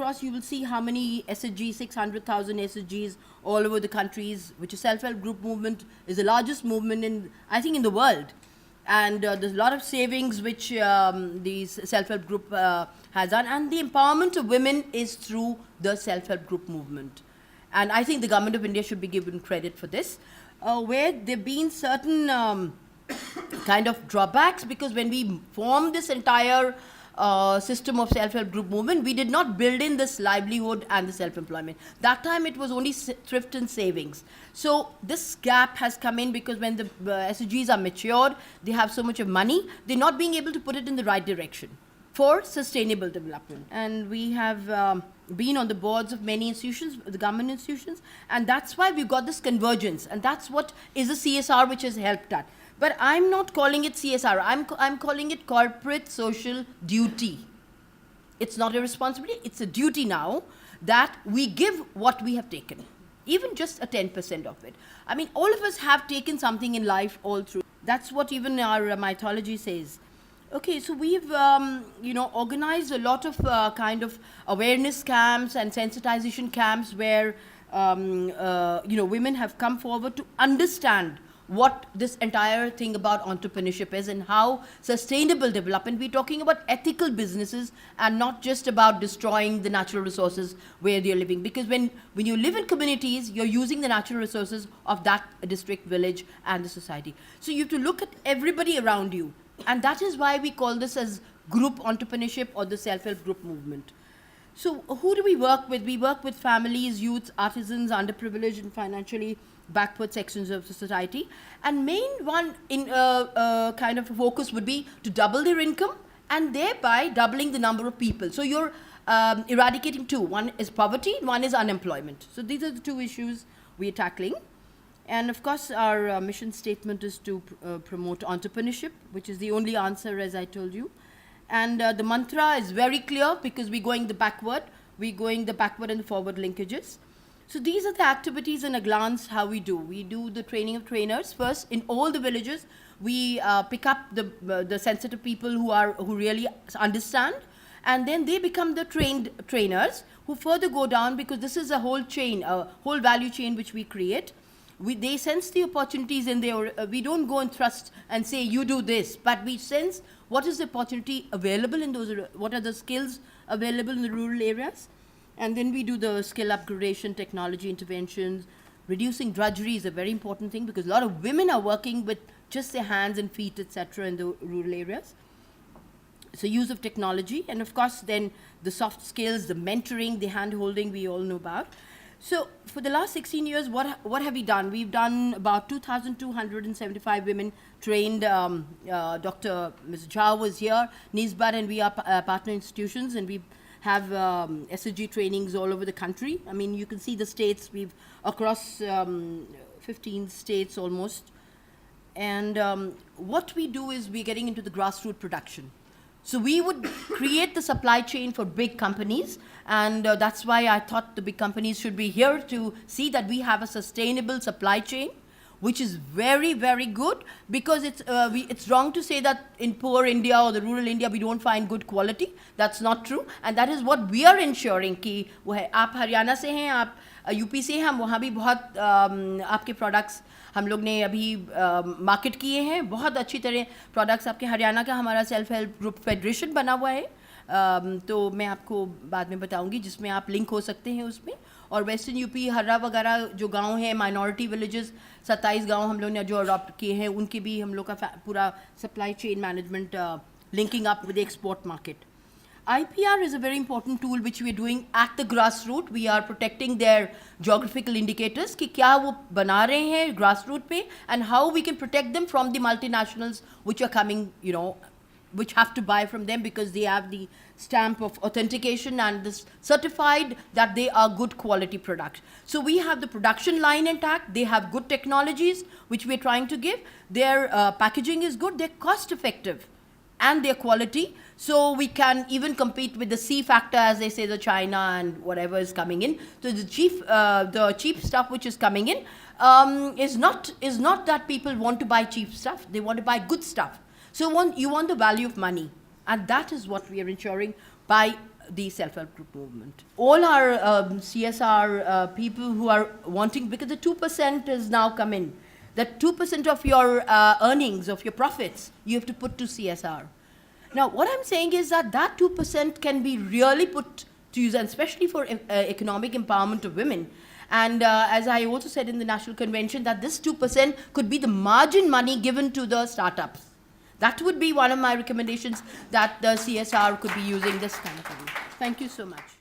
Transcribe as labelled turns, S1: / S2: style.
S1: across, you will see how many SHGs, 600,000 SHGs all over the countries, which is self-help group movement, is the largest movement in, I think, in the world. And there's a lot of savings which these self-help group has done. And the empowerment of women is through the self-help group movement. And I think the government of India should be given credit for this, where there have been certain kind of drawbacks, because when we formed this entire system of self-help group movement, we did not build in this livelihood and the self-employment. That time it was only thrift and savings. So this gap has come in because when the SHGs are matured, they have so much of money, they're not being able to put it in the right direction for sustainable development. And we have been on the boards of many institutions, the government institutions, and that's why we've got this convergence, and that's what is a CSR which has helped that. But I'm not calling it CSR. I'm calling it corporate social duty. It's not a responsibility. It's a duty now that we give what we have taken, even just a 10% of it. I mean, all of us have taken something in life all through. That's what even our mythology says. Okay, so we've organized a lot of kind of awareness camps and sensitization camps where women have come forward to understand what this entire thing about entrepreneurship is and how sustainable development. We're talking about ethical businesses and not just about destroying the natural resources where they're living. Because when you live in communities, you're using the natural resources of that district, village, and the society. So you have to look at everybody around you. And that is why we call this as group entrepreneurship or the self-help group movement. So who do we work with? We work with families, youths, artisans, underprivileged and financially backward sections of the society. And main one in kind of a focus would be to double their income and thereby doubling the number of people. So you're eradicating two. One is poverty, one is unemployment. So these are the two issues we are tackling. And of course, our mission statement is to promote entrepreneurship, which is the only answer, as I told you. And the mantra is very clear because we're going the backward and the forward linkages. So these are the activities in a glance how we do. We do the training of trainers first in all the villages. We pick up the sensitive people who really understand, and then they become the trained trainers who further go down, because this is a whole chain, a whole value chain which we create. They sense the opportunities in there. We don't go and thrust and say, you do this, but we sense what is the opportunity available in those, what are the skills available in the rural areas. And then we do the skill upgradation, technology interventions. Reducing drudgery is a very important thing because a lot of women are working with just their hands and feet, etc., in the rural areas. So use of technology, and of course then the soft skills, the mentoring, the hand-holding we all know about. So for the last 16 years, what have we done? We've done about 2,275 women trained. Dr. Ms. Jha was here, Nisbat, and we are partner institutions, and we have SSG trainings all over the country. I mean, you can see the states. We've across 15 states almost. And what we do is we're getting into the grassroots production. So we would create the supply chain for big companies, and that's why I thought the big companies should be here to see that we have a sustainable supply chain, which is very, very good, because it's wrong to say that in poor India or the rural India we don't find good quality. That's not true, and that is what we are ensuring कि वो है आप हरियाणा से हैं, आप UP से हैं, हम वहाँ भी बहुत आपके प्रोडक्ट्स हम लोग ने अभी मार्केट किए हैं, बहुत अच्छी तरह प्रोडक्ट्स आपके हरियाणा का हमारा सेल्फ हेल्प ग्रुप फेडरेशन बना हुआ है, तो मैं आपको बाद में बताऊंगी, जिसमें आप लिंक हो सकते हैं उसमें. और वेस्टर्न यूपी हर्रा वगैरह जो गांव हैं, माइनॉरिटी विलेजेस 27 गांव हम लोग ने जो अडॉप्ट किए हैं, उनके भी हम लोग का पूरा supply chain management linking up with export market. IPR is a very important tool which we are doing at the grassroots. We are protecting their geographical indicators कि क्या वो बना रहे हैं grassroots पे, and how we can protect them from the multinationals which are coming, which have to buy from them because they have the stamp of authentication and this certified that they are good quality products. So we have the production line intact. They have good technologies which we are trying to give. Their packaging is good. They're cost effective and their quality, so we can even compete with the C factor, as they say, the China and whatever is coming in. So the cheap stuff which is coming in is not that people want to buy cheap stuff. They want to buy good stuff. So you want the value of money, and that is what we are ensuring by the self-help group movement. All our CSR people who are wanting, because the 2% has now come in, that 2% of your earnings, of your profits, you have to put to CSR. Now, what I'm saying is that 2% can be really put to use, and especially for economic empowerment of women. And as I also said in the National Convention, that this 2% could be the margin money given to the startups. That would be one of my recommendations, that the CSR could be using this kind of money. Thank you so much.